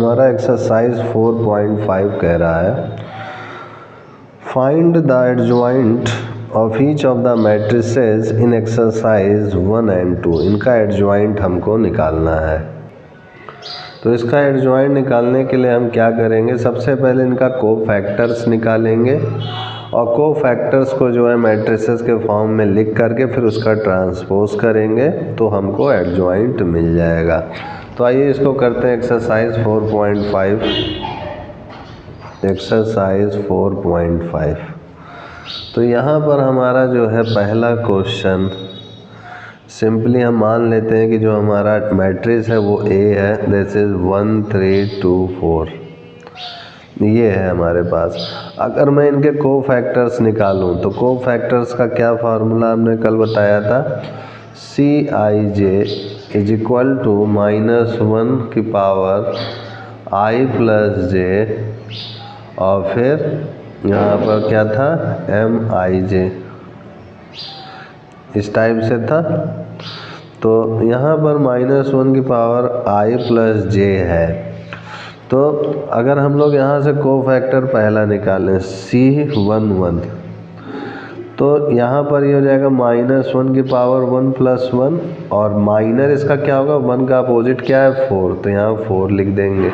हमारा एक्सरसाइज 4.5 कह रहा है find the adjoint of each of the matrices in exercise 1 and 2। इनका एडजॉइंट हमको निकालना है। तो इसका एडजॉइंट निकालने के लिए हम क्या करेंगे, सबसे पहले इनका कोफैक्टर्स निकालेंगे और कोफैक्टर्स को जो है मैट्रिसेस के फॉर्म में लिख करके फिर उसका ट्रांसपोज करेंगे तो हमको एडजॉइंट मिल जाएगा। तो आइए इसको करते हैं एक्सरसाइज 4.5। एक्सरसाइज 4.5। तो यहाँ पर हमारा जो है पहला क्वेश्चन, सिंपली हम मान लेते हैं कि जो हमारा मैट्रिक्स है वो ए है, दिस इज 1 3 2 4, ये है हमारे पास। अगर मैं इनके कोफैक्टर्स निकालूं तो कोफैक्टर्स का क्या फार्मूला हमने कल बताया था, Cij इज इक्वल टू -1 की पावर i प्लस जे और फिर यहाँ पर क्या था Mij, इस टाइप से था। तो यहाँ पर -1 की पावर i प्लस जे है। तो अगर हम लोग यहाँ से कोफैक्टर पहला निकालें C11, तो यहाँ पर ये हो जाएगा -1 की पावर 1 प्लस 1 और माइनर इसका क्या होगा, 1 का अपोजिट क्या है 4, तो यहाँ 4 लिख देंगे।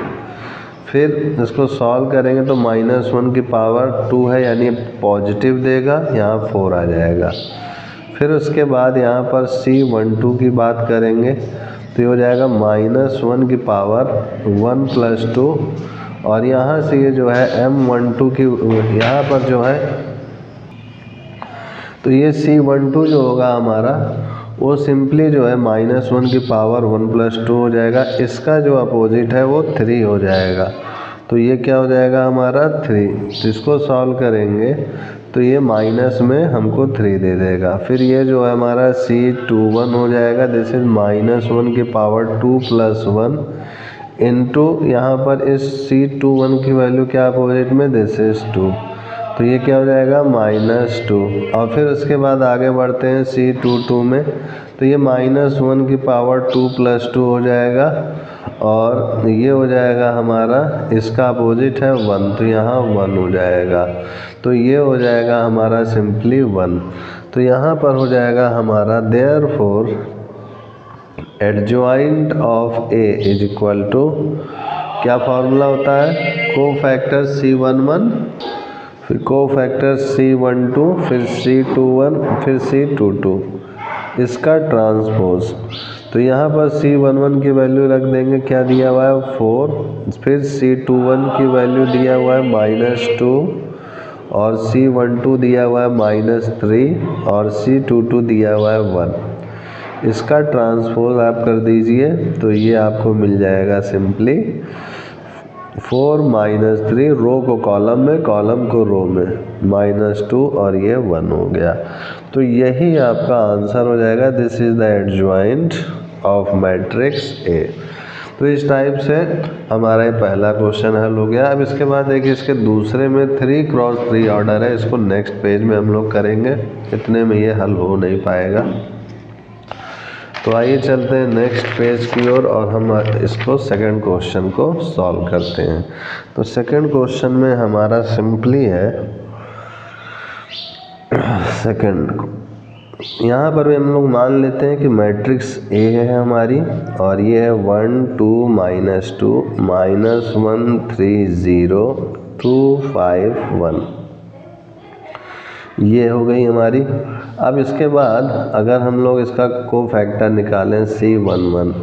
फिर इसको सॉल्व करेंगे तो -1 की पावर 2 है यानी पॉजिटिव देगा, यहाँ 4 आ जाएगा। फिर उसके बाद यहाँ पर C12 की बात करेंगे तो ये हो जाएगा -1 की पावर 1 प्लस 2 और यहाँ से ये जो है M12 की यहाँ पर जो है, तो ये C12 जो होगा हमारा वो सिंपली जो है -1 की पावर 1 प्लस 2 हो जाएगा। इसका जो अपोजिट है वो 3 हो जाएगा। तो ये क्या हो जाएगा हमारा 3। तो इसको सॉल्व करेंगे तो ये माइनस में हमको 3 दे देगा। फिर ये जो है हमारा C21 हो जाएगा, दिस इज -1 की पावर 2 प्लस 1 इंटू यहाँ पर इस C21 की वैल्यू क्या अपोजिट में, दिस इज 2, तो ये क्या हो जाएगा -2। और फिर उसके बाद आगे बढ़ते हैं C22 में, तो ये -1 की पावर 2 प्लस 2 हो जाएगा और ये हो जाएगा हमारा, इसका अपोजिट है 1, तो यहाँ 1 हो जाएगा। तो ये हो जाएगा हमारा सिंपली 1। तो यहाँ पर हो जाएगा हमारा therefore adjoint of A is equal to, क्या फार्मूला होता है, कोफैक्टर C11 फिर कोफैक्टर C12 फिर C21 फिर C22, इसका ट्रांसपोज। तो यहाँ पर C11 की वैल्यू रख देंगे, क्या दिया हुआ है 4, फिर C21 की वैल्यू दिया हुआ है -2 और C12 दिया हुआ है -3 और C22 दिया हुआ है 1। इसका ट्रांसपोज आप कर दीजिए तो ये आपको मिल जाएगा सिंपली 4 -3, रो को कॉलम में, कॉलम को रो में, -2 और ये 1 हो गया। तो यही आपका आंसर हो जाएगा, this is the adjoint of matrix A. तो इस टाइप से हमारा ये पहला क्वेश्चन हल हो गया। अब इसके बाद देखिए इसके दूसरे में 3x3 ऑर्डर है, इसको नेक्स्ट पेज में हम लोग करेंगे, इतने में ये हल हो नहीं पाएगा। तो आइए चलते हैं नेक्स्ट पेज की ओर और हम इसको सेकंड क्वेश्चन को सॉल्व करते हैं। तो सेकंड क्वेश्चन में हमारा सिंपली है, सेकंड यहाँ पर भी हम लोग मान लेते हैं कि मैट्रिक्स ए है हमारी और ये है 1 2 -2 -1 3 0 2 5 1, ये हो गई हमारी। अब इसके बाद अगर हम लोग इसका कोफैक्टर निकालें C11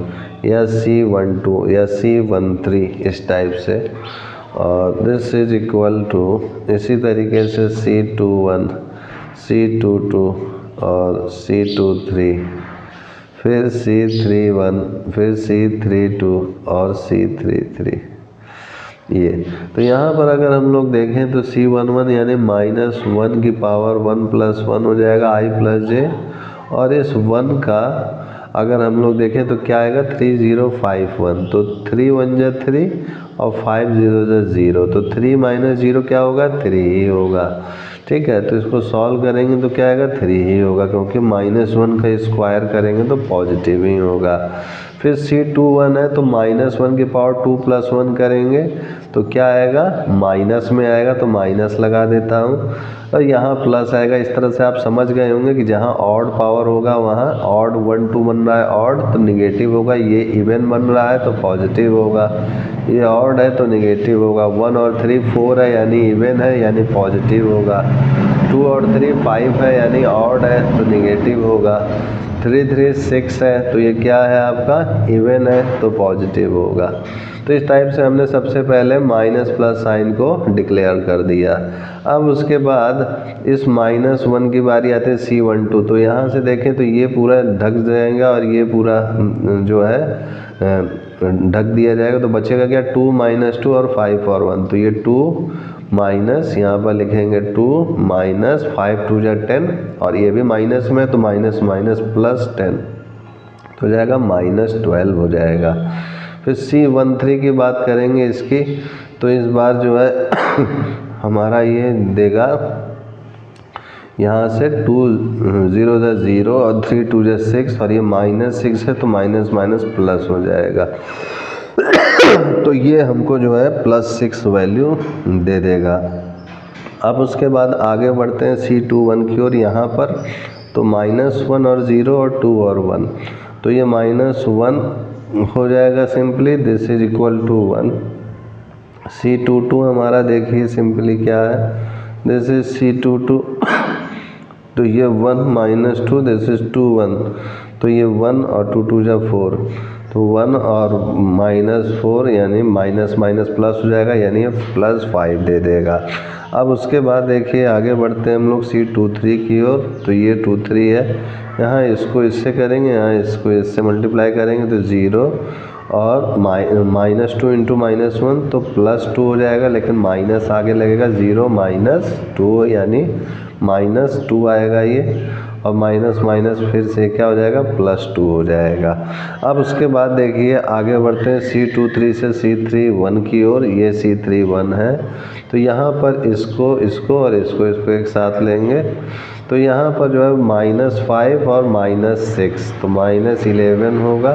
या C12 या C13 इस टाइप से, और दिस इज इक्वल टू इसी तरीके से C21 C22 और C23 फिर C31 फिर C32 और C33, ये। तो यहाँ पर अगर हम लोग देखें तो C11 यानी -1 की पावर 1 प्लस 1 हो जाएगा i प्लस जे, और इस 1 का अगर हम लोग देखें तो क्या आएगा 3051, तो 3 1 जा 3 और 5 0 जा 0, तो 3 - 0 क्या होगा 3 ही होगा। ठीक है, तो इसको सॉल्व करेंगे तो क्या आएगा 3 ही होगा, क्योंकि -1 का स्क्वायर करेंगे तो पॉजिटिव ही होगा। फिर C21 है तो -1 की पावर 2 + 1 करेंगे तो क्या आएगा, माइनस में आएगा, तो माइनस लगा देता हूँ। और यहाँ प्लस आएगा। इस तरह से आप समझ गए होंगे कि जहाँ ऑड पावर होगा वहाँ ऑड 1 2 बन रहा है ऑड तो निगेटिव होगा, ये इवन बन रहा है तो पॉजिटिव होगा, ये ऑड है तो निगेटिव होगा। 1 और 3 4 है यानी इवन है यानी पॉजिटिव होगा। 2 और 3 5 है यानी ऑड है तो निगेटिव होगा। 3 3 6 है तो ये क्या है आपका, इवन है तो पॉजिटिव होगा। तो इस टाइप से हमने सबसे पहले माइनस प्लस साइन को डिक्लेयर कर दिया। अब उसके बाद इस -1 की बारी आती है C12, तो यहाँ से देखें तो ये पूरा ढक जाएगा और ये पूरा जो है ढक दिया जाएगा। तो बचेगा क्या, 2 - 2 और 5 और 1, तो ये 2 माइनस यहाँ पर लिखेंगे 2 माइनस 5 2 जा 10 और ये भी माइनस में तो माइनस माइनस प्लस 10 तो हो जाएगा -12 हो जाएगा। फिर C13 की बात करेंगे इसकी, तो इस बार जो है हमारा ये देगा यहाँ से 2 0 जा 0 और 3 2 जा 6 और ये -6 है तो माइनस माइनस प्लस हो जाएगा। तो ये हमको जो है +6 वैल्यू दे देगा। अब उसके बाद आगे बढ़ते हैं C21 की ओर। यहाँ पर तो -1 और 0 और 2 और 1, तो ये -1 हो जाएगा simply, this is equal to 1। C22 हमारा देखिए सिंपली क्या है, दिस इज C22 तो ये 1 - 2 दिस इज 2 1 तो ये 1 और 2 2 जा 4 तो 1 और -4 यानी माइनस माइनस प्लस हो जाएगा यानी ये +5 दे देगा। अब उसके बाद देखिए आगे बढ़ते हैं हम लोग C23 की ओर। तो ये 23 है, यहाँ इसको इससे करेंगे, यहाँ इसको इससे मल्टीप्लाई करेंगे तो 0 और -2 इंटू -1 तो +2 हो जाएगा, लेकिन माइनस आगे लगेगा 0 - 2 यानी -2 आएगा ये, और माइनस माइनस फिर से क्या हो जाएगा, +2 हो जाएगा। अब उसके बाद देखिए आगे बढ़ते हैं C23 से C31 की ओर। ये C31 है तो यहाँ पर इसको और इसको एक साथ लेंगे तो यहाँ पर जो है -5 और -6 तो -11 होगा,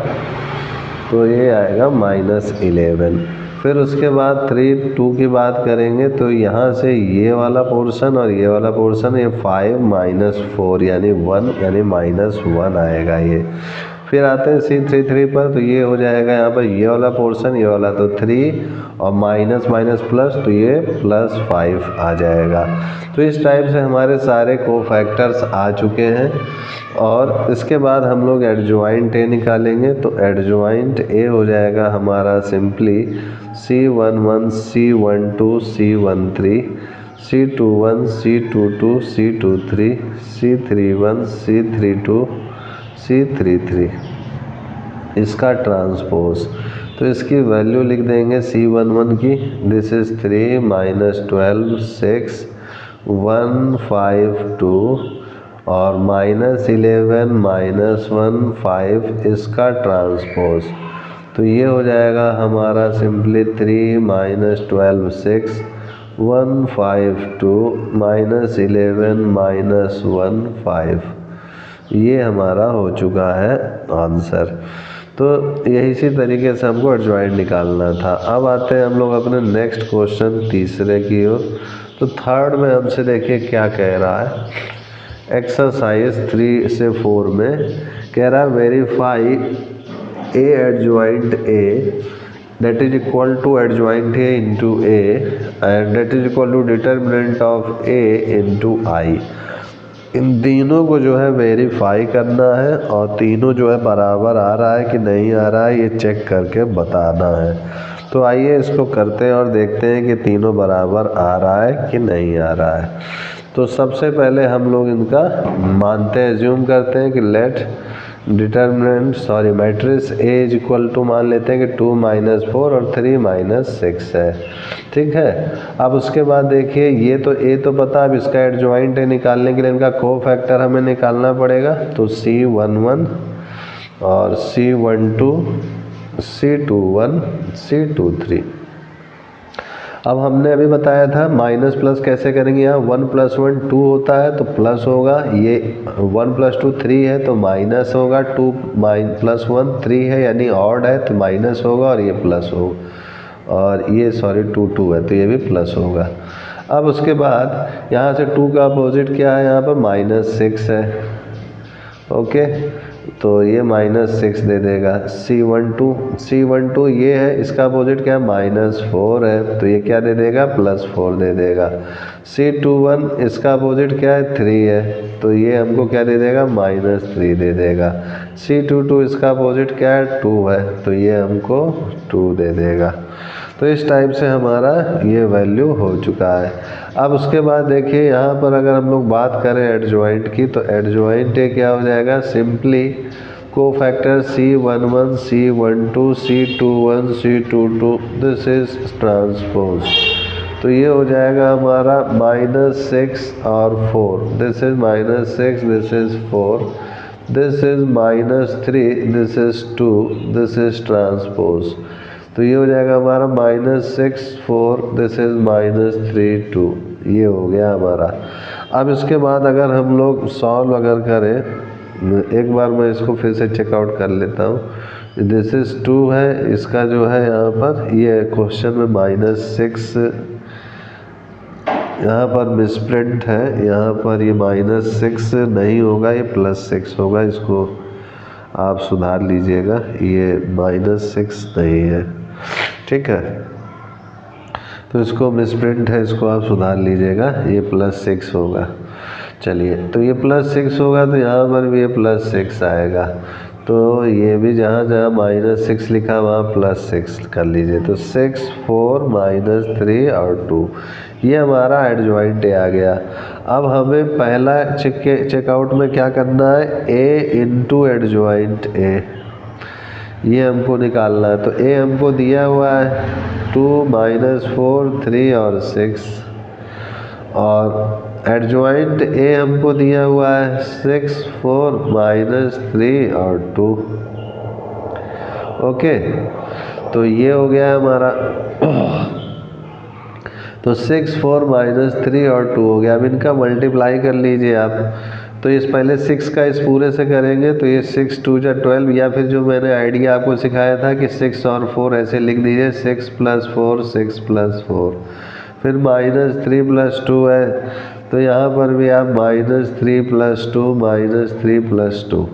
तो ये आएगा -11। फिर उसके बाद 3 2 की बात करेंगे तो यहाँ से ये वाला पोर्शन और ये वाला पोर्शन, ये 5 - 4 यानी 1 यानी -1 आएगा ये। फिर आते हैं C33 पर, तो ये हो जाएगा यहाँ पर ये वाला पोर्शन, ये वाला तो 3 और माइनस माइनस प्लस तो ये +5 आ जाएगा। तो इस टाइप से हमारे सारे कोफैक्टर्स आ चुके हैं। और इसके बाद हम लोग एडजॉइंट ए निकालेंगे। तो एडजॉइंट ए हो जाएगा हमारा simply C11 C12 C13 C21 C22 C23 C31 C32 C33 इसका ट्रांसपोज। तो इसकी वैल्यू लिख देंगे C11 की, दिस इज 3 - 12 6 1 5 2 और -11 -1 5 इसका ट्रांसपोज। तो ये हो जाएगा हमारा सिंपली 3 - 12 6 1 5 2 -11 -1 5। ये हमारा हो चुका है आंसर। तो यही इसी तरीके से हमको एडजॉइंट निकालना था। अब आते हैं हम लोग अपने नेक्स्ट क्वेश्चन तीसरे की ओर। तो थर्ड में हमसे देखिए क्या कह रहा है। एक्सरसाइज 3 से 4 में कह रहा है verify A adjoint A that is equal to adjoint A into A and that is equal to determinant of A into I। इन तीनों को जो है वेरीफाई करना है और तीनों जो है बराबर आ रहा है कि नहीं आ रहा है ये चेक करके बताना है। तो आइए इसको करते हैं और देखते हैं कि तीनों बराबर आ रहा है कि नहीं आ रहा है। तो सबसे पहले हम लोग इनका मानते हैं, एज्यूम करते हैं कि let matrix A is equal to मान लेते हैं कि 2 - 4 और 3 - 6 है, ठीक है। अब उसके बाद देखिए ये तो A तो पता, अब इसका एडजॉइंट है निकालने के लिए इनका कोफैक्टर हमें निकालना पड़ेगा। तो C11 और C12 C21 C23। अब हमने अभी बताया था माइनस प्लस कैसे करेंगे, यहाँ 1 + 1 2 होता है तो प्लस होगा, ये 1 + 2 3 है तो माइनस होगा, 2 + 1 3 है यानी ऑड है तो माइनस होगा और ये प्लस होगा, और ये सॉरी 2 2 है तो ये भी प्लस होगा। अब उसके बाद यहाँ से 2 का अपोजिट क्या है, यहाँ पर -6 है। ओके, तो ये -6 दे देगा। C12 ये है, इसका अपोजिट क्या है, -4 है तो ये क्या दे देगा, +4 दे देगा। C21 इसका अपोजिट क्या है, 3 है तो ये हमको क्या दे देगा, -3 दे देगा। C22 इसका अपोजिट क्या है, 2 है तो ये हमको 2 दे देगा। तो इस टाइप से हमारा ये वैल्यू हो चुका है। अब उसके बाद देखिए यहाँ पर अगर हम लोग बात करें एडजॉइंट की, तो एडजॉइंट क्या हो जाएगा, simply cofactor C11 C12 C21 C22 this is transpose, तो ये हो जाएगा हमारा -6 और 4, this is -6 this is 4, this is -3 this is 2, this is transpose, तो ये हो जाएगा हमारा -6 4 दिस इज -3 2, ये हो गया हमारा। अब इसके बाद अगर हम लोग सॉल्व अगर करें, एक बार मैं इसको फिर से चेकआउट कर लेता हूँ। दिस इज 2 है, इसका जो है यहाँ पर ये क्वेश्चन में -6 यहाँ पर मिसप्रिंट है, यहाँ पर ये -6 नहीं होगा, ये +6 होगा, इसको आप सुधार लीजिएगा, ये -6 नहीं है, ठीक है। तो इसको मिसप्रिंट है, इसको आप सुधार लीजिएगा, ये +6 होगा। चलिए, तो ये +6 होगा तो यहाँ पर भी ये +6 आएगा, तो ये भी जहाँ जहाँ -6 लिखा वहाँ +6 कर लीजिए, तो 6 4 -3 और 2, ये हमारा एडजॉइंट आ गया। अब हमें पहला चेकआउट में क्या करना है, A इंटू एडजॉइंट A, ये हमको निकालना है। तो A हमको दिया हुआ है 2 -4 3 और 6, और एडजॉइंट A हमको दिया हुआ है 6 4 -3 और 2। ओके, तो ये हो गया हमारा तो 6 4 -3 और 2 हो गया। अब इनका मल्टीप्लाई कर लीजिए आप, तो इस पहले 6 का इस पूरे से करेंगे तो ये 6 2 जा 12, या फिर जो मैंने आइडिया आपको सिखाया था कि 6 और 4 ऐसे लिख दीजिए, 6 + 4 6 + 4, फिर -3 + 2 है तो यहाँ पर भी आप -3 + 2 -3 + 2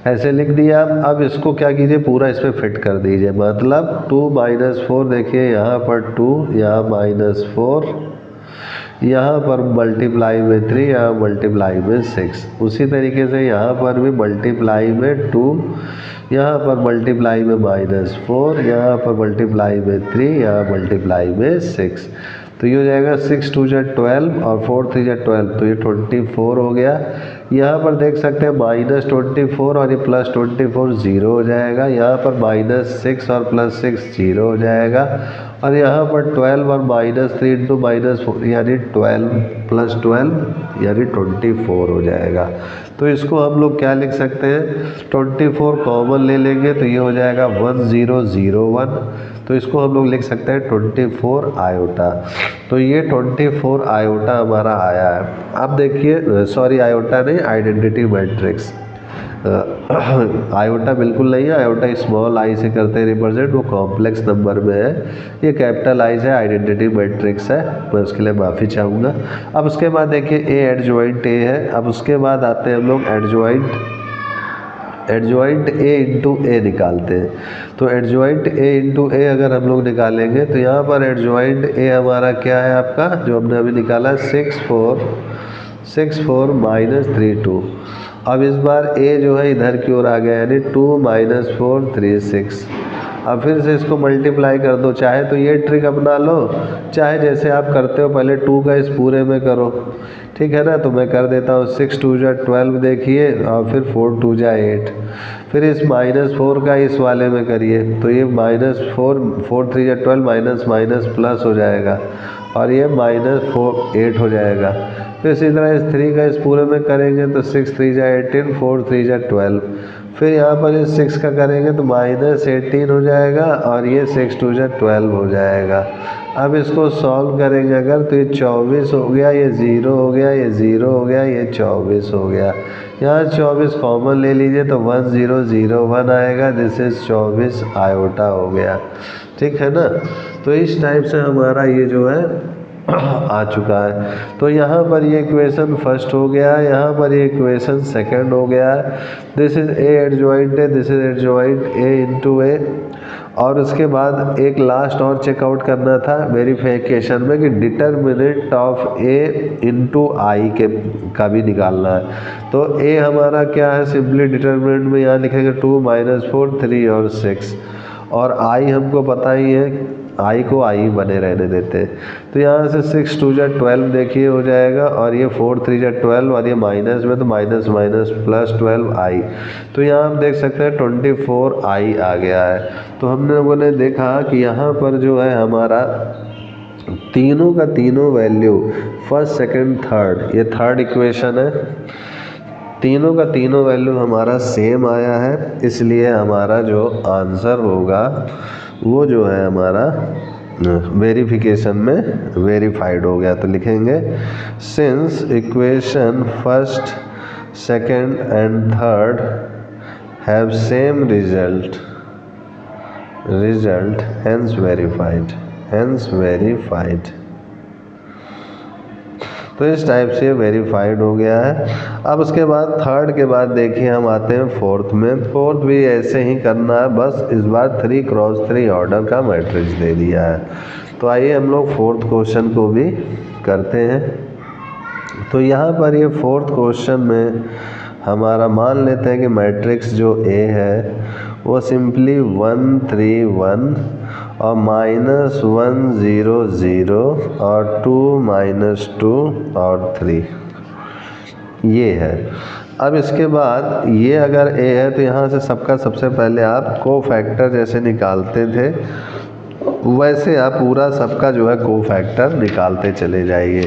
ऐसे लिख दिया। अब इसको क्या कीजिए, पूरा इस पर फिट कर दीजिए, मतलब 2 - 4 देखिए यहाँ पर 2, यहाँ -4, यहाँ पर मल्टीप्लाई में 3, यहाँ मल्टीप्लाई में 6, उसी तरीके से यहाँ पर भी मल्टीप्लाई में 2, यहाँ पर मल्टीप्लाई में -4, यहाँ पर मल्टीप्लाई में 3, यहाँ मल्टीप्लाई में 6, तो ये हो जाएगा 6 2 जा 12 और 4 3 जा 12, तो ये 24 हो गया। यहाँ पर देख सकते हैं -24 और ये +24 0 हो जाएगा, यहाँ पर -6 और +6 0 हो जाएगा, और यहाँ पर 12 और -3 इंटू -4 यानी 12 + 12 यानी 24 हो जाएगा। तो इसको हम लोग क्या लिख सकते हैं, 24 कॉमन ले लेंगे तो ये हो जाएगा 1001, तो इसको हम लोग लिख सकते हैं 24 आयोटा। तो ये 24 आयोटा हमारा आया है। अब देखिए, सॉरी आयोटा नहीं, आइडेंटिटी मैट्रिक्स, आयोटा बिल्कुल नहीं है, आयोटा स्मॉल आई से करते हैं रिप्रेजेंट, वो कॉम्प्लेक्स नंबर में है, ये कैपिटल आई से आइडेंटिटी मैट्रिक्स है, मैं उसके लिए माफ़ी चाहूँगा। अब उसके बाद देखिए ए एडजॉइंट ए है। अब उसके बाद आते हैं हम लोग एडजॉइंट ए इंटू ए निकालते हैं। तो एडजॉइंट ए इंटू ए अगर हम लोग निकालेंगे तो यहाँ पर एडजॉइंट ए हमारा क्या है आपका, जो हमने अभी निकाला 6 4 -3 2। अब इस बार a जो है इधर की ओर आ गया, यानी 2 -4 3 6। अब फिर से इसको मल्टीप्लाई कर दो, चाहे तो ये ट्रिक अपना लो, चाहे जैसे आप करते हो पहले 2 का इस पूरे में करो, ठीक है ना। तो मैं कर देता हूँ 6 2 जा 12 देखिए, और फिर 4 2 जा 8, फिर इस -4 का इस वाले में करिए, तो ये -4 3 जा 12 माइनस माइनस प्लस हो जाएगा, और ये -4 8 हो जाएगा। फिर इसी तरह इस 3 का इस पूरे में करेंगे तो 6 3 जा 18, 4 3 जा 12। फिर यहाँ पर इस 6 का करेंगे तो -18 हो जाएगा और ये 6 2 जा 12 हो जाएगा। अब इसको सॉल्व करेंगे अगर तो ये 24 हो गया, ये 0 हो गया, ये 0 हो गया, ये 24 हो गया। यहाँ 24 कॉमन ले लीजिए तो 1001 आएगा, दिस इज 24 आयोटा हो गया। ठीक है ना। तो इस टाइप से हमारा ये जो है आ चुका है। तो यहाँ पर ये इक्वेशन फर्स्ट हो गया, यहाँ पर ये इक्वेशन सेकंड हो गया। दिस इज ए एडजॉइंट है, this is adjoint A into A. और उसके बाद एक लास्ट और चेकआउट करना था वेरिफिकेशन में कि डिटर्मिनेंट ऑफ ए इंटू आई के का भी निकालना है। तो ए हमारा क्या है, सिंपली डिटर्मिनेंट में यहाँ लिखेंगे 2 -4 3 और 6, और आई हमको पता ही है, आई को आई बने रहने देते हैं। तो यहाँ से 6 2 जा 12 देखिए हो जाएगा, और ये 4 3 जा 12, और ये माइनस में तो माइनस माइनस प्लस 12 आई। तो यहाँ हम देख सकते हैं 24 आई आ गया है। तो हम लोगों ने देखा कि यहाँ पर जो है हमारा तीनों का तीनों वैल्यू फर्स्ट सेकंड थर्ड, ये थर्ड इक्वेशन है, तीनों का तीनों वैल्यू हमारा सेम आया है, इसलिए हमारा जो आंसर होगा वो जो है हमारा वेरिफिकेशन में वेरीफाइड हो गया। तो लिखेंगे since equation first second and third have same result hence verified. तो इस टाइप से वेरीफाइड हो गया है। अब उसके बाद थर्ड के बाद देखिए हम आते हैं फोर्थ में। फोर्थ भी ऐसे ही करना है, बस इस बार 3 × 3 ऑर्डर का मैट्रिक्स दे दिया है। तो आइए हम लोग फोर्थ क्वेश्चन को भी करते हैं। तो यहाँ पर ये फोर्थ क्वेश्चन में हमारा मान लेते हैं कि मैट्रिक्स जो ए है वो सिंपली 1 3 1 और -1 0 0 और 2 -2 और 3 ये है। अब इसके बाद ये अगर ए है तो यहाँ से सबका सबसे पहले आप कोफैक्टर जैसे निकालते थे वैसे आप पूरा सबका जो है कोफैक्टर निकालते चले जाइए।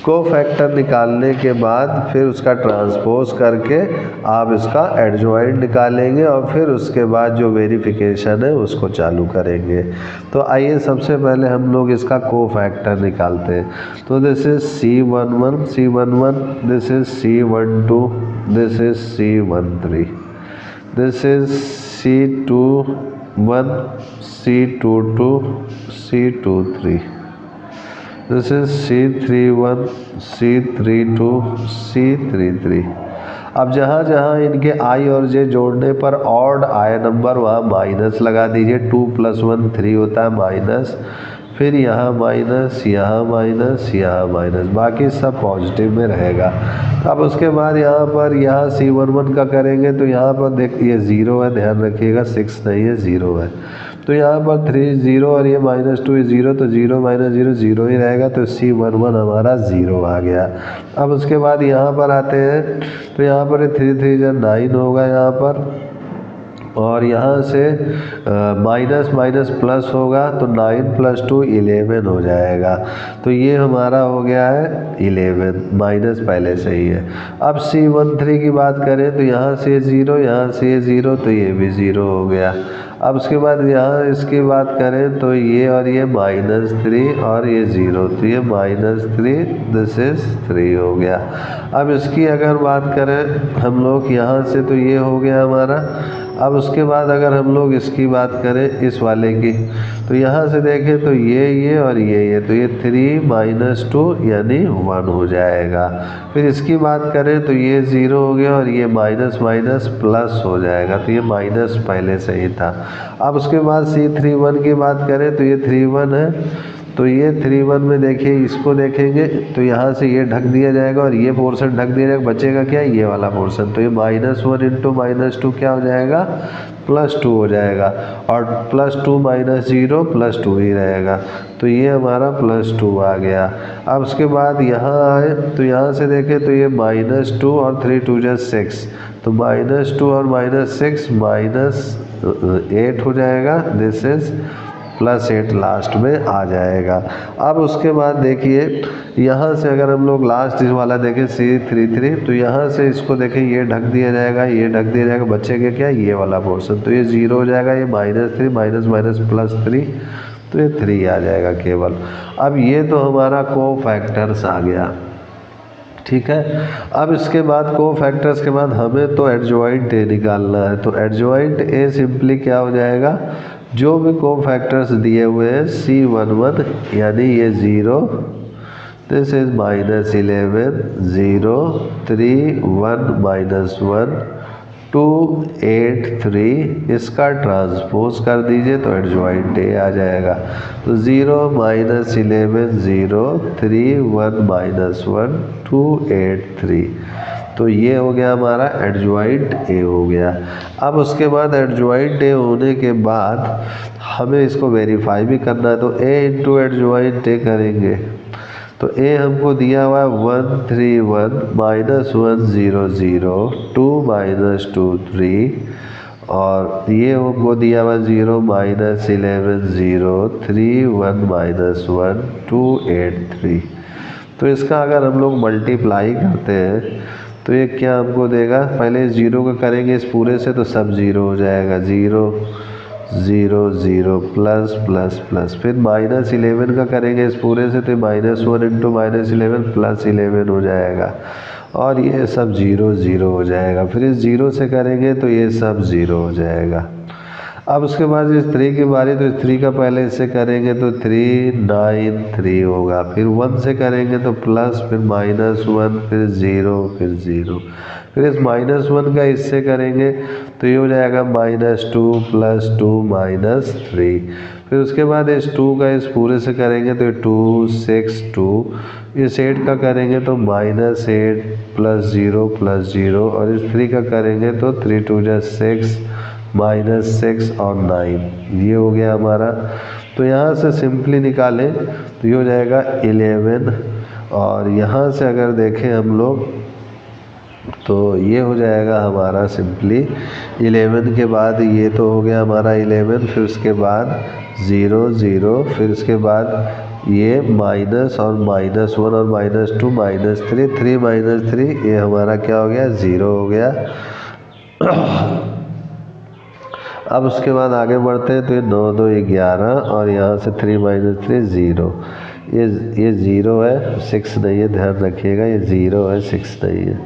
कोफैक्टर निकालने के बाद फिर उसका ट्रांसपोज करके आप इसका एडजॉइंट निकालेंगे और फिर उसके बाद जो वेरिफिकेशन है उसको चालू करेंगे। तो आइए सबसे पहले हम लोग इसका कोफैक्टर निकालते हैं। तो this is C11, this is C12, this is C13, this is C21, C22, C23, this is C31, C32, C33। अब जहाँ जहाँ इनके आई और जे जोड़ने पर ऑड आए नंबर वहाँ माइनस लगा दीजिए। 2 + 1 3 होता है माइनस, फिर यहाँ माइनस, यहाँ माइनस, यहाँ माइनस, बाकी सब पॉजिटिव में रहेगा। अब उसके बाद यहाँ पर यहाँ C11 का करेंगे तो यहाँ पर देखिए 0 है, ध्यान रखिएगा 6 नहीं है 0 है। तो यहाँ पर 3 0 और ये -2 0, तो 0 -0 0 ही रहेगा। तो C11 हमारा 0 आ गया। अब उसके बाद यहाँ पर आते हैं तो यहाँ पर 3 3 जा 9 होगा यहाँ पर, और यहाँ से माइनस माइनस प्लस होगा तो 9 + 2 11 हो जाएगा। तो ये हमारा हो गया है 11, माइनस पहले से ही है। अब C13 की बात करें तो यहाँ से 0, यहाँ से 0, तो ये भी 0 हो गया। अब उसके बाद यहाँ इसकी बात करें तो ये और ये -3 और ये 0, तो ये -3, दिस इज 3 हो गया। अब इसकी अगर बात करें हम लोग यहाँ से तो ये हो गया हमारा। अब उसके बाद अगर हम लोग इसकी बात करें इस वाले की तो यहाँ से देखें तो ये और ये, तो ये 3 - 2 यानी 1 हो जाएगा। फिर इसकी बात करें तो ये 0 हो गया और ये माइनस माइनस प्लस हो जाएगा, तो ये माइनस पहले से ही था। अब उसके बाद C31 की बात करें तो ये 31 है, तो ये 31 में देखिए इसको देखेंगे तो यहाँ से ये ढक दिया जाएगा और ये पोर्शन ढक दिया जाएगा, बचेगा क्या, ये वाला पोर्शन। तो ये -1 × -2 क्या हो जाएगा, +2 हो जाएगा, और +2 - 0 +2 ही रहेगा। तो ये हमारा +2 आ गया। अब उसके बाद यहाँ आए तो यहाँ से देखें तो ये -2 और 3 2 जा 6, तो -2 और -6 -8 हो जाएगा, दिस इज +8 लास्ट में आ जाएगा। अब उसके बाद देखिए यहाँ से अगर हम लोग लास्ट इस वाला देखें C33, तो यहाँ से इसको देखें, ये ढक दिया जाएगा, ये ढक दिया जाएगा, बचेगा क्या, ये वाला पोर्शन। तो ये 0 हो जाएगा, ये -3 माइनस माइनस +3, तो ये 3 आ जाएगा केवल। अब ये तो हमारा कोफैक्टर्स आ गया, ठीक है। अब इसके बाद कोफैक्टर्स के बाद हमें तो एडजॉइंट ए निकालना है। तो एडजॉइंट ए सिंपली क्या हो जाएगा, जो भी कोफैक्टर्स दिए हुए हैं C11 यानी ये 0, दिस इज -11 0 3 1 -1 2 8 3, इसका ट्रांसपोज कर दीजिए तो एडजॉइंट ए आ जाएगा। तो 0 -11 0 3 1 -1 2 8 3, तो ये हो गया हमारा एडजॉइंट ए हो गया। अब उसके बाद एडजॉइंट ए होने के बाद हमें इसको वेरीफाई भी करना है, तो ए इंटू एडजॉइंट ए करेंगे। तो ए हमको दिया हुआ है 1 3 1 -1 0 0 2 -2 3, और ये हमको दिया हुआ 0 -11 0 3 1 -1 2 8 3। तो इसका अगर हम लोग मल्टीप्लाई करते हैं तो ये क्या हमको देगा, पहले 0 का करेंगे इस पूरे से तो सब 0 हो जाएगा, 0 0 0 प्लस प्लस प्लस, फिर -11 का करेंगे इस पूरे से तो -1 इंटू -11 +11 हो जाएगा, और ये सब 0 0 हो जाएगा। फिर इस 0 से करेंगे तो ये सब 0 हो जाएगा। अब उसके बाद इस 3 की बारी, तो 3 का पहले इससे करेंगे तो 3 9 3 होगा, फिर 1 से करेंगे तो प्लस, फिर -1, फिर 0, फिर 0, फिर इस -1 का इससे करेंगे तो ये हो जाएगा -2 + 2 -3, फिर उसके बाद इस 2 का इस पूरे से करेंगे तो 2 6 2, इस 8 का करेंगे तो -8 + 0 + 0, और इस 3 का करेंगे तो 3 2 6 -6 और 9, ये हो गया हमारा। तो यहाँ से सिंपली निकालें तो ये हो जाएगा 11, और यहाँ से अगर देखें हम लोग तो ये हो जाएगा हमारा सिंपली 11 के बाद ये तो हो गया हमारा 11, फिर उसके बाद 0 0, फिर उसके बाद ये माइनस और -1 और -2 -3 3 -3, ये हमारा क्या हो गया, 0 हो गया। अब उसके बाद आगे बढ़ते हैं तो ये 9 2 11, और यहाँ से 3 -3 0, ये 0 है, 6 नहीं है, ध्यान रखिएगा, ये 0 है, 6 नहीं है।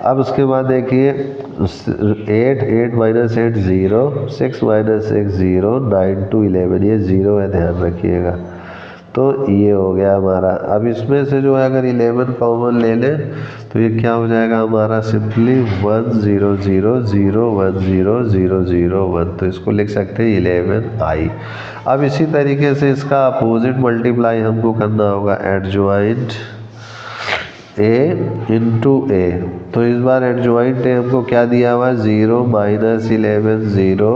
अब उसके बाद देखिए 8 8 -8 0, 6 -6 0, 9 2 11, ये 0 है, ध्यान रखिएगा। तो ये हो गया हमारा। अब इसमें से जो है अगर 11 कॉमन ले लें तो ये क्या हो जाएगा हमारा, सिंपली 1 0 0 0 1 0 0 0 1, तो इसको लिख सकते हैं 11i। अब इसी तरीके से इसका अपोजिट मल्टीप्लाई हमको करना होगा, एडजॉइंट ए इंटू ए। तो इस बार एडजॉइंट ए हमको क्या दिया हुआ है, 0 -11 0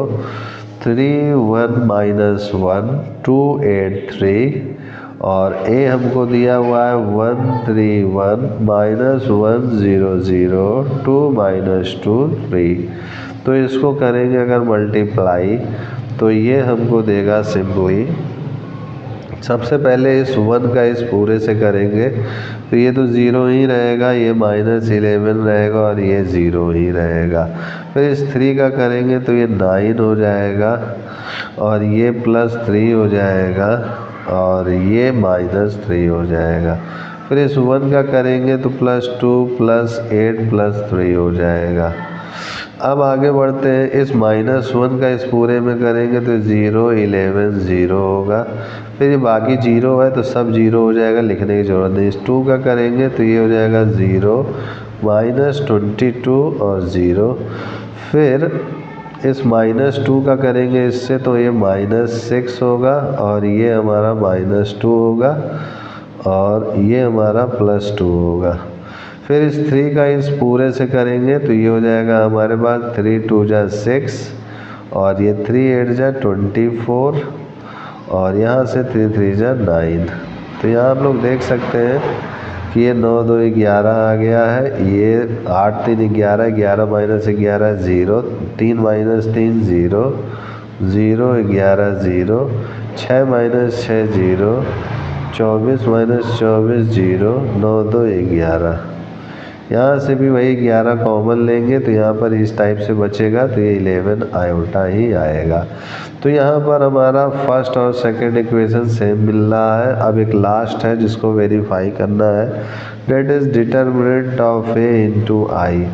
3 1 -1 2 8 3, और ए हमको दिया हुआ है 1 3 1 -1 0 0 2 -2 3। तो इसको करेंगे अगर मल्टीप्लाई तो ये हमको देगा सिंपली, सबसे पहले इस 1 का इस पूरे से करेंगे तो ये तो 0 ही रहेगा, ये -11 रहेगा, और ये 0 ही रहेगा। फिर इस 3 का करेंगे तो ये 9 हो जाएगा, और ये +3 हो जाएगा, और ये -3 हो जाएगा। फिर इस 1 का करेंगे तो +2 +8 +3 हो जाएगा। अब आगे बढ़ते हैं, इस -1 का इस पूरे में करेंगे तो 0 11 0 होगा, फिर ये बाकी 0 है तो सब 0 हो जाएगा, लिखने की ज़रूरत नहीं। इस 2 का करेंगे तो ये हो जाएगा 0 -22 और 0, फिर इस -2 का करेंगे इससे तो ये -6 होगा, और ये हमारा -2 होगा, और ये हमारा +2 होगा। फिर इस 3 का इस पूरे से करेंगे तो ये हो जाएगा हमारे पास 3 2 6, और ये 3 8 24, और यहाँ से 3 3 9। तो यहाँ आप लोग देख सकते हैं कि ये 9 2 11 आ गया है, ये 8 3 11 11 -11 0 3 -3 0 0 11 0 6 -6 0 24 माइनस 24 0, 9 2 11। यहाँ से भी वही 11 कॉमन लेंगे तो यहाँ पर इस टाइप से बचेगा तो ये 11 आयोटा ही आएगा। तो यहाँ पर हमारा फर्स्ट और सेकंड इक्वेशन सेम मिल रहा है। अब एक लास्ट है जिसको वेरीफाई करना है, that is determinant of A into I.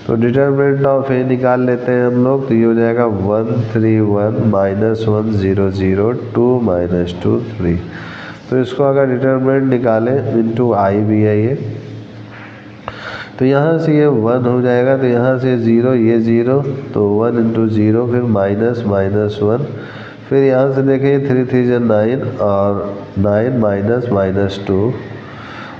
तो डिटर्मिनेंट ऑफ ए निकाल लेते हैं हम लोग, तो ये हो जाएगा 1 3 1 माइनस 1 0 0 2 माइनस 2 3। तो इसको अगर डिटर्मिनेंट निकालें इंटू आई भी है ये, तो यहाँ से ये 1 हो जाएगा, तो यहाँ से 0 ये 0, तो 1 इंटू 0 फिर माइनस माइनस 1, फिर यहाँ से देखें 3 3 9 और 9 माइनस माइनस 2,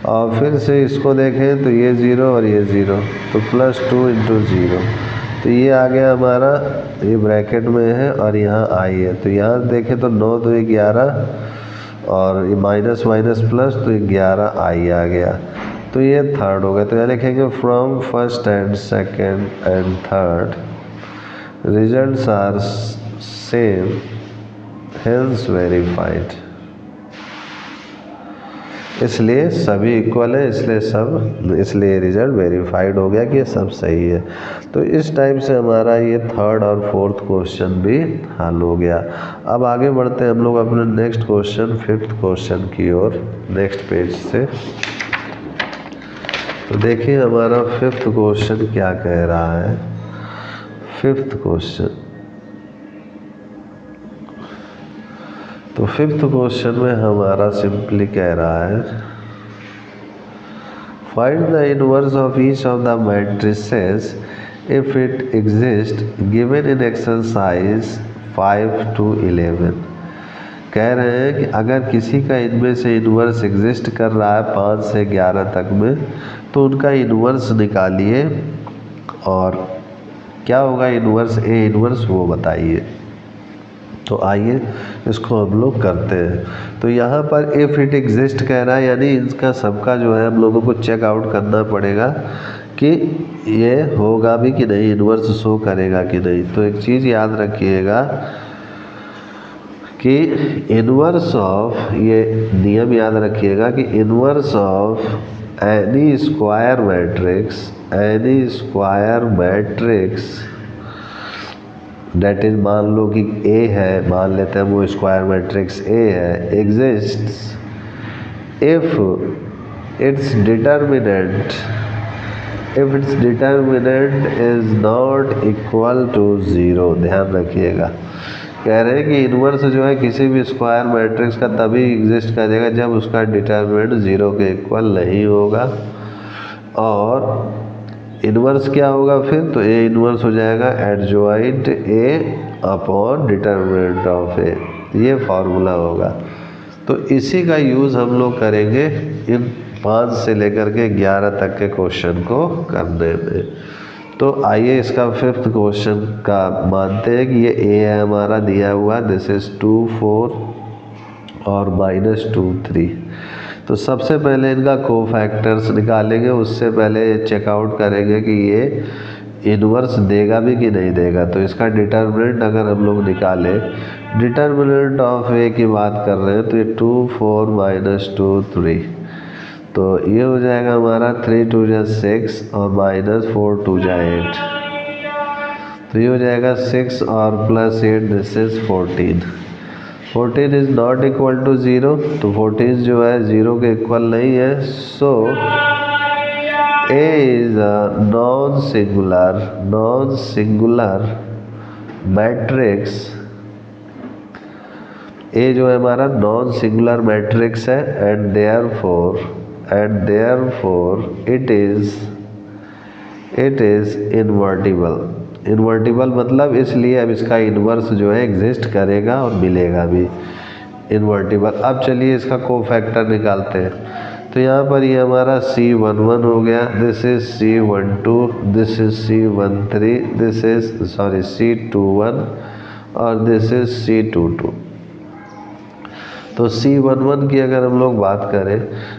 और फिर से इसको देखें तो ये 0 और ये 0, तो प्लस 2 इंटू 0, तो ये आ गया हमारा, ये ब्रैकेट में है और यहाँ आई है। तो यहाँ देखें तो 9 2 11 और ये माइनस माइनस प्लस, तो 11 आई आ गया। तो ये थर्ड हो गया। तो यहाँ लिखेंगे from first and second and third results are same hence verified. इसलिए सभी इक्वल है, इसलिए रिजल्ट वेरीफाइड हो गया कि ये सब सही है। तो इस टाइप से हमारा ये थर्ड और फोर्थ क्वेश्चन भी हल हो गया। अब आगे बढ़ते हैं हम लोग अपने नेक्स्ट क्वेश्चन, फिफ्थ क्वेश्चन की ओर, नेक्स्ट पेज से। तो देखिए हमारा फिफ्थ क्वेश्चन क्या कह रहा है। फिफ्थ क्वेश्चन, तो फिफ्थ क्वेश्चन में हमारा सिंपली कह रहा है, find the inverse of each of the matrices if it exist given in exercise 5 to 11। कह रहे हैं कि अगर किसी का इनमें से इनवर्स एग्जिस्ट कर रहा है 5 से 11 तक में, तो उनका इनवर्स निकालिए और क्या होगा इनवर्स, ए इनवर्स वो बताइए। तो आइए इसको हम लोग करते हैं। तो यहाँ पर इफ़ इट एग्जिस्ट कह रहा है, यानी इसका सबका जो है हम लोगों को चेक आउट करना पड़ेगा कि ये होगा भी कि नहीं, इनवर्स शो करेगा कि नहीं। तो एक चीज़ याद रखिएगा कि इनवर्स ऑफ, ये नियम याद रखिएगा कि inverse of any square matrix that is, मान लो कि ए है, मान लेते हैं वो स्क्वायर मैट्रिक्स ए है, exists if its determinant is not equal to 0। ध्यान रखिएगा, कह रहे हैं कि इनवर्स जो है किसी भी स्क्वायर मैट्रिक्स का तभी एग्जिस्ट करेगा जब उसका डिटर्मिनेंट 0 के इक्वल नहीं होगा। और इनवर्स क्या होगा फिर, तो ए इनवर्स हो जाएगा adjoint A upon determinant of A, ये फार्मूला होगा। तो इसी का यूज़ हम लोग करेंगे इन 5 से लेकर के 11 तक के क्वेश्चन को करने में। तो आइए इसका फिफ्थ क्वेश्चन का मानते हैं कि ये ए है हमारा दिया हुआ, दिस इज 2 4 और माइनस 2 3। तो सबसे पहले इनका कोफैक्टर्स निकालेंगे, उससे पहले चेकआउट करेंगे कि ये इनवर्स देगा भी कि नहीं देगा। तो इसका डिटर्मिनेंट अगर हम लोग निकालें, डिटर्मिनेंट ऑफ ए की बात कर रहे हैं, तो ये 2 4 माइनस 2 3, तो ये हो जाएगा हमारा 3 2 6 और माइनस 4 2 8, तो ये हो जाएगा 6 और plus 8, this is 14। 14 is not equal to 0, तो 14 जो है 0 के इक्वल नहीं है। So A is a non singular matrix. A जो है हमारा नॉन सिंगुलर मैट्रिक्स है, and therefore it is invertible मतलब इसलिए अब इसका इन्वर्स जो है एग्जिस्ट करेगा और मिलेगा भी, इन्वर्टिबल। अब चलिए इसका कोफैक्टर निकालते हैं। तो यहाँ पर ये हमारा C11 हो गया, this is C12, this is C13, this is C21 और दिस इज C22। तो C11 की अगर हम लोग बात करें,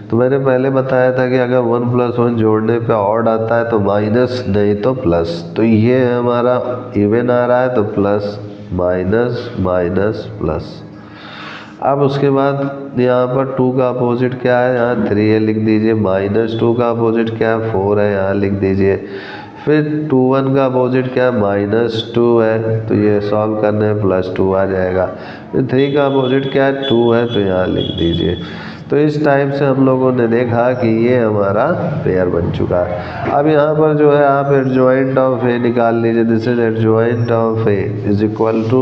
तो मैंने पहले बताया था कि अगर 1 + 1 जोड़ने पे ऑड आता है तो माइनस, नहीं तो प्लस। तो ये हमारा इवन आ रहा है तो प्लस माइनस माइनस प्लस। अब उसके बाद यहाँ पर 2 का अपोजिट क्या है, यहाँ 3 है, लिख दीजिए। -2 का अपोजिट क्या है, 4 है, यहाँ लिख दीजिए। फिर 21 का अपोजिट क्या है, -2 है, तो ये सॉल्व करने में +2 आ जाएगा। फिर 3 का अपोजिट क्या है, 2 है, तो यहाँ लिख दीजिए। तो इस टाइप से हम लोगों ने देखा कि ये हमारा पेयर बन चुका है। अब यहाँ पर जो है आप एडजॉइंट ऑफ ए निकाल लीजिए। This is adjoint of A is equal to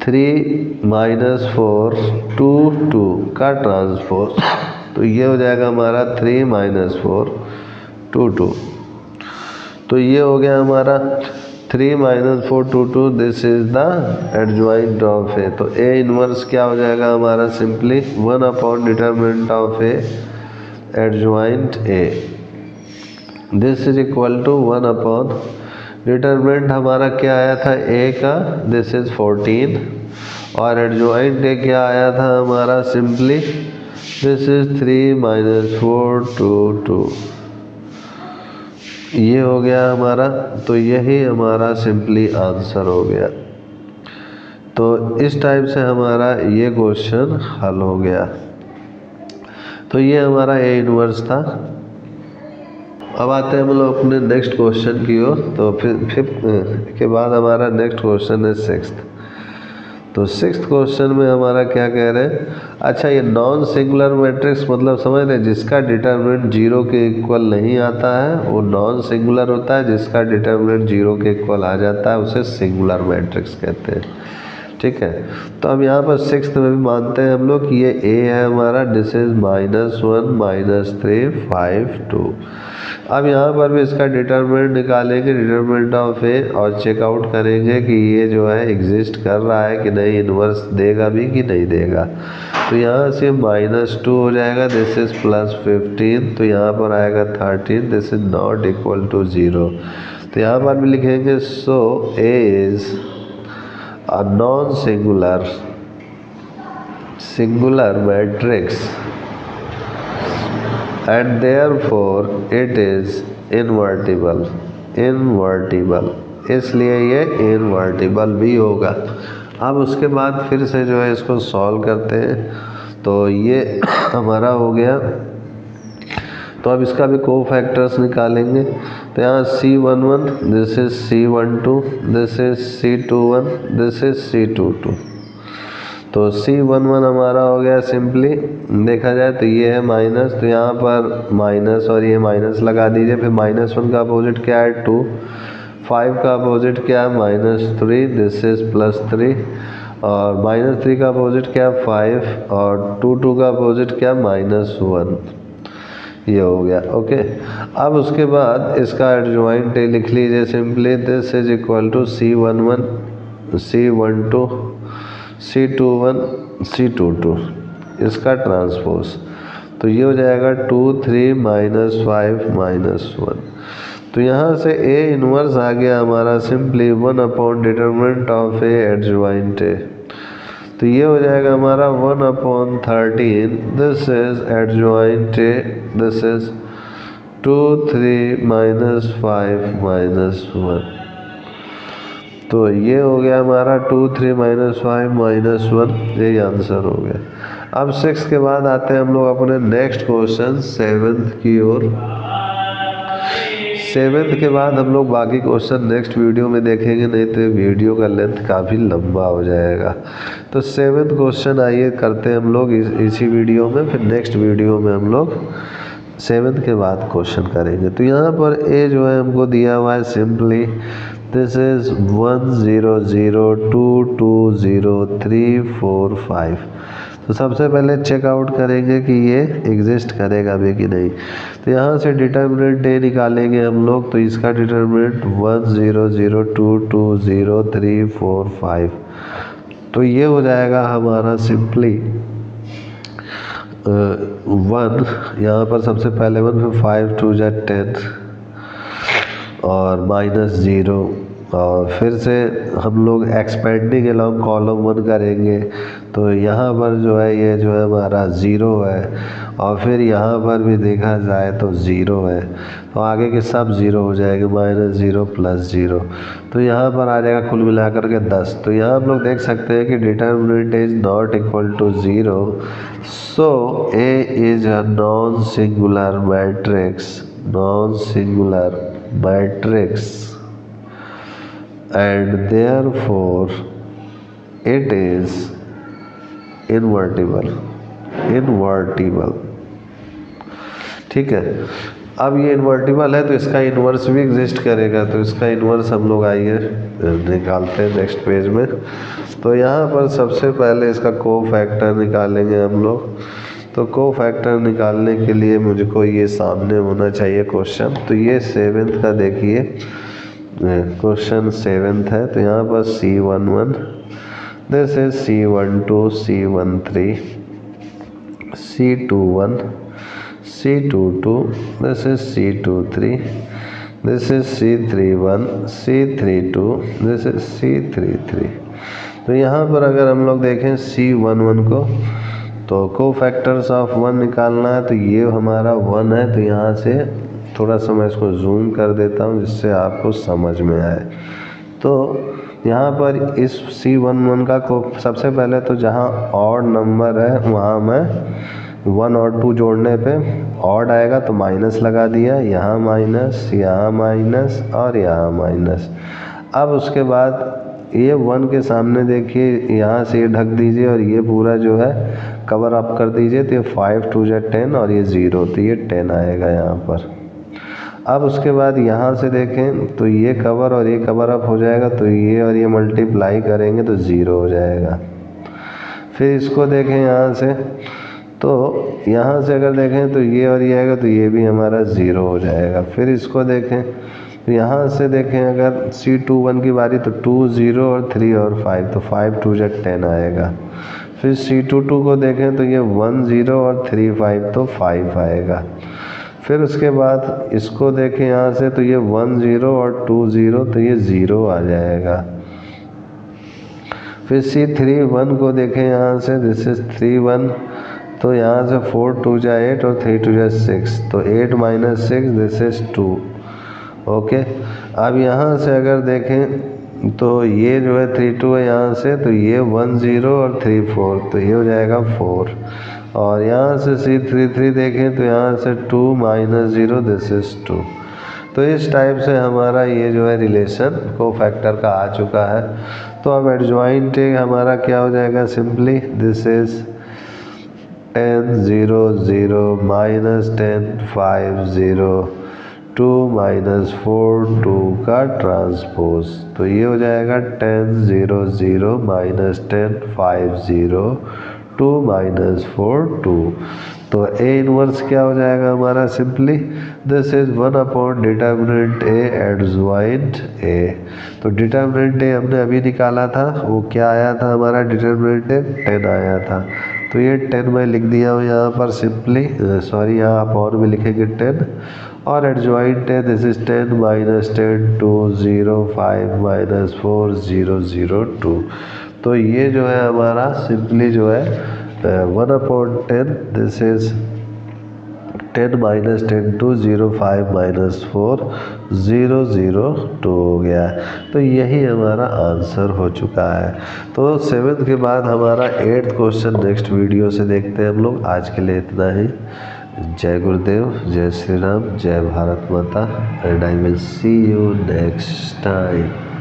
3 - 4 2 2 का ट्रांसपोज, तो ये हो जाएगा हमारा 3 - 4 2 2। तो ये हो गया हमारा 3 - 4 2 2। This is the adjoint of A. तो ए इनवर्स क्या हो जाएगा हमारा, simply 1 determinant of A adjoint A. This is equal to 1 determinant हमारा क्या आया था ए का, दिस इज 14, और एडजॉइंट ए क्या आया था हमारा, सिंपली दिस इज 3 - 4 2 2। ये हो गया हमारा, तो यही हमारा सिंपली आंसर हो गया। तो इस टाइप से हमारा ये क्वेश्चन हल हो गया। तो ये हमारा ए इनवर्स था। अब आते हैं हम लोग अपने नेक्स्ट क्वेश्चन की ओर। तो फिर फिफ्थ के बाद हमारा नेक्स्ट क्वेश्चन है सिक्स्थ। तो सिक्स्थ क्वेश्चन में हमारा क्या कह रहे हैं, अच्छा ये नॉन सिंगुलर मैट्रिक्स मतलब समझ रहे हैं, जिसका डिटरमिनेंट 0 के इक्वल नहीं आता है वो नॉन सिंगुलर होता है, जिसका डिटरमिनेंट 0 के इक्वल आ जाता है उसे सिंगुलर मैट्रिक्स कहते हैं। ठीक है, तो अब यहाँ पर सिक्स्थ में भी मानते हैं हम लोग कि ये ए है हमारा, दिस इज -1 -3 5 2। अब यहाँ पर भी इसका डिटरमिनेंट निकालेंगे, डिटरमिनेंट ऑफ ए, और चेकआउट करेंगे कि ये जो है एग्जिस्ट कर रहा है कि नहीं, इन्वर्स देगा भी कि नहीं देगा। तो यहाँ से -2 हो जाएगा, दिस इज +15, तो यहाँ पर आएगा 13, this is not equal to 0। तो यहाँ पर भी लिखेंगे so A is a non singular matrix and therefore it is invertible, इसलिए ये इनवर्टिबल भी होगा। अब उसके बाद फिर से जो है इसको सॉल्व करते हैं। तो ये हमारा हो गया। तो अब इसका भी कोफैक्टर्स निकालेंगे। तो यहाँ C11, this is C12, this is C21, this is C22। तो C11 हमारा हो गया, सिंपली देखा जाए तो ये है माइनस, तो यहाँ पर माइनस और ये माइनस लगा दीजिए। फिर -1 का अपोजिट क्या है, 2। 5 का अपोजिट क्या है, -3, दिस इज +3। और -3 का अपोजिट क्या है, 5। और 2 का अपोजिट क्या है, -1। ये हो गया। ओके, अब उसके बाद इसका एडजॉइंट लिख लीजिए simply, this is equal to C11 C12 C21 C22, इसका ट्रांसपोज। तो ये हो जाएगा 2 3 -5 -1। तो यहाँ से ए इनवर्स आ गया हमारा, simply 1 determinant of A adjoint ए। तो ये हो जाएगा हमारा 1/13, this is adjoint A, this is 2 3 -5 -1। तो ये हो गया हमारा 2 3 -5 -1, यही आंसर हो गया। अब 6 के बाद आते हैं हम लोग अपने नेक्स्ट क्वेश्चन 7th की ओर। 7th के बाद हम लोग बाकी क्वेश्चन नेक्स्ट वीडियो में देखेंगे, नहीं तो वीडियो का लेंथ काफ़ी लंबा हो जाएगा। तो 7th क्वेश्चन आइए करते हैं हम लोग इसी वीडियो में, फिर नेक्स्ट वीडियो में हम लोग 7th के बाद क्वेश्चन करेंगे। तो यहाँ पर ए जो है हमको दिया हुआ है, सिंपली दिस इज 1 0 0 2 2 0 3 4 5। तो सबसे पहले चेकआउट करेंगे कि ये एग्जिस्ट करेगा भी कि नहीं। तो यहाँ से डिटरमिनेंट ए निकालेंगे हम लोग। तो इसका डिटरमिनेंट 1 0 0 2 2 0 3 4 5। तो ये हो जाएगा हमारा सिंपली 1, यहाँ पर सबसे पहले 1, फिर 5 2 जा 10 और -0, और फिर से हम लोग एक्सपेंडिंग अलॉन्ग कॉलम 1 करेंगे। तो यहाँ पर जो है ये जो है हमारा 0 है, और फिर यहाँ पर भी देखा जाए तो 0 है। तो आगे के सब ज़ीरो हो जाएंगे, -0 +0, तो यहाँ पर आ जाएगा कुल मिलाकर के 10। तो यहाँ हम लोग देख सकते हैं कि determinant is not equal to 0, so A is a non singular matrix and therefore it is invertible। ठीक है, अब ये इन्वर्टिबल है तो इसका इन्वर्स भी एग्जिस्ट करेगा, तो इसका इन्वर्स हम लोग आइए निकालते हैं नेक्स्ट पेज में। तो यहाँ पर सबसे पहले इसका कोफैक्टर निकालेंगे हम लोग। तो कोफैक्टर निकालने के लिए मुझको ये सामने होना चाहिए क्वेश्चन। तो ये 7th का देखिए, क्वेश्चन 7th है। तो यहाँ पर C11, this is C12, C13, C21, C22, this is C23, this is C31, C32, this is C33। तो यहाँ पर अगर हम लोग देखें C11 को, तो कोफैक्टर्स ऑफ 1 निकालना है। तो ये हमारा 1 है, तो यहाँ से थोड़ा सा मैं इसको जूम कर देता हूँ जिससे आपको समझ में आए। तो यहाँ पर इस C11 का सबसे पहले तो जहाँ ऑड नंबर है वहाँ मैं 1 और 2 जोड़ने पे ऑड आएगा तो माइनस लगा दिया, यहाँ माइनस, यहाँ माइनस और यहाँ माइनस। अब उसके बाद ये 1 के सामने देखिए यहाँ से ये ढक दीजिए और ये पूरा जो है कवर अप कर दीजिए। तो ये 5 2 जा 10 और ये 0, तो ये 10 आएगा यहाँ पर। अब उसके बाद यहाँ से देखें तो ये कवर और ये कवर अप हो जाएगा, तो ये और ये मल्टीप्लाई करेंगे तो 0 हो जाएगा। फिर इसको देखें यहाँ से, तो यहाँ से अगर देखें तो ये और ये आएगा, तो ये भी हमारा 0 हो जाएगा। फिर इसको देखें तो यहाँ से देखें अगर C21 की बारी, तो 2 0 और 3 और 5, तो 5 2 जा 10 आएगा। फिर C22 को देखें तो ये 1 0 और 3 5, तो 5 आएगा। फिर उसके बाद इसको देखें यहाँ से, तो ये 1 0 और 2 0, तो ये 0 आ जाएगा। फिर C31 को देखें यहाँ से, दिस इज 3 1, तो यहाँ से 4 2 जा 8 और 3 2 जा 6, तो 8 - 6, दिस इज 2। ओके, अब यहाँ से अगर देखें तो ये जो है 3 2 है यहाँ से, तो ये 1 0 और 3 4, तो ये हो जाएगा 4। और यहाँ से C33 देखें तो यहाँ से 2 - 0, दिस इज 2। तो इस टाइप से हमारा ये जो है रिलेशन कोफैक्टर का आ चुका है। तो अब एडजॉइंट हमारा क्या हो जाएगा, सिंपली दिस इज 10 0 0 -10 5 0 2 - 4 2 का ट्रांसपोज। तो ये हो जाएगा 10 0 0 -10 5 0 2 - 4 2। तो A इनवर्स क्या हो जाएगा हमारा, simply this is 1 determinant A adjoint A। तो डिटर्मिनेंट A हमने अभी निकाला था, वो क्या आया था हमारा डिटर्मिनेंट A, 10 आया था। तो ये 10 मैं लिख दिया हूँ यहाँ पर सिंपली, सॉरी यहाँ आप और भी लिखेंगे 10। और एडजॉइंट है दिस इज 10 - 10 2 0 5 - 4 0 0 2। तो ये जो है हमारा सिंपली जो है 1/10, दिस इज 10 - 10 2 0 5 - 4 0 0 2 हो गया। तो यही हमारा आंसर हो चुका है। तो 7th के बाद हमारा 8th क्वेश्चन नेक्स्ट वीडियो से देखते हैं हम लोग। आज के लिए इतना ही। जय गुरुदेव, जय श्री राम, जय भारत माता, and I will see you next time.